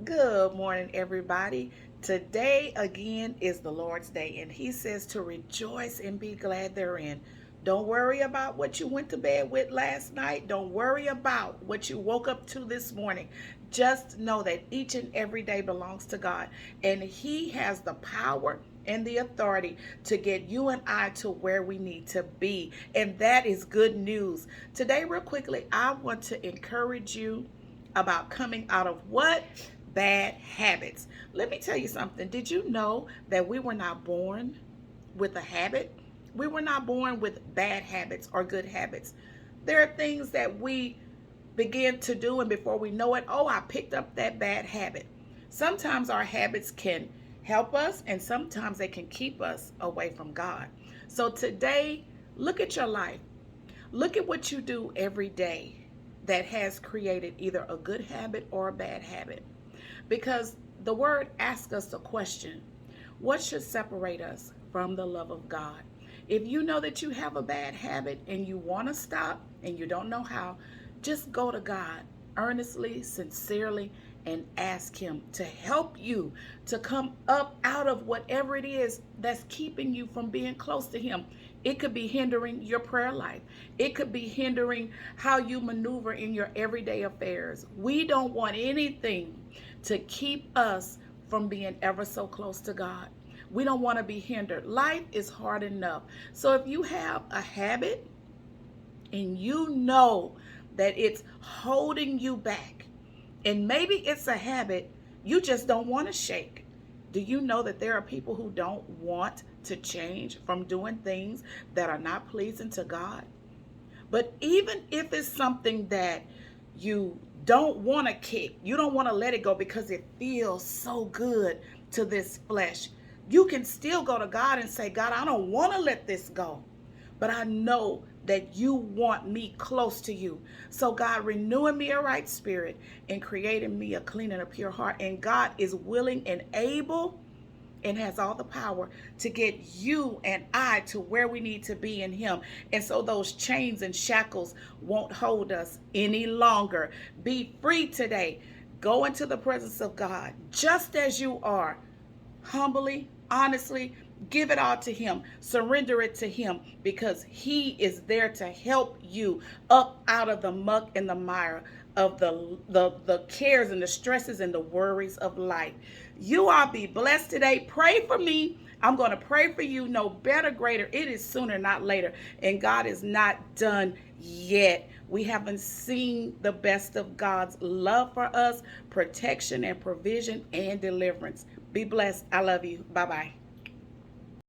Good morning, everybody. Today again is the Lord's Day, and He says to rejoice and be glad therein. Don't worry about what you went to bed with last night. Don't worry about what you woke up to this morning. Just know that each and every day belongs to God, and He has the power and the authority to get you and I to where we need to be. And that is good news. Today, real quickly, I want to encourage you about coming out of what? Bad habits. Let me tell you something. Did you know that we were not born with a habit? We were not born with bad habits or good habits. There are things that we begin to do, and before we know it, oh, I picked up that bad habit. Sometimes our habits can help us, and sometimes they can keep us away from God. So today, look at your life. Look at what you do every day that has created either a good habit or a bad habit. Because the word asks us a question: what should separate us from the love of God? If you know that you have a bad habit and you want to stop and you don't know how, just go to God earnestly, sincerely, and ask Him to help you to come up out of whatever it is that's keeping you from being close to Him. It could be hindering your prayer life. It could be hindering how you maneuver in your everyday affairs. We don't want anything to keep us from being ever so close to God. We don't want to be hindered. Life is hard enough. So if you have a habit and you know that it's holding you back, and maybe it's a habit you just don't want to shake. Do you know that there are people who don't want to change from doing things that are not pleasing to God? But even if it's something that you don't want to kick, you don't want to let it go because it feels so good to this flesh, you can still go to God and say, God, I don't want to let this go, but I know that you want me close to you. So God, renew in me a right spirit and create in me a clean and a pure heart. And God is willing and able and has all the power to get you and I to where we need to be in Him. And so those chains and shackles won't hold us any longer. Be free today. Go into the presence of God just as you are, humbly, honestly. Give it all to Him. Surrender it to Him, because He is there to help you up out of the muck and the mire of the cares and the stresses and the worries of life. You all be blessed today. Pray for me. I'm going to pray for you. No better, greater. It is sooner, not later. And God is not done yet. We haven't seen the best of God's love for us, protection and provision and deliverance. Be blessed. I love you. Bye-bye.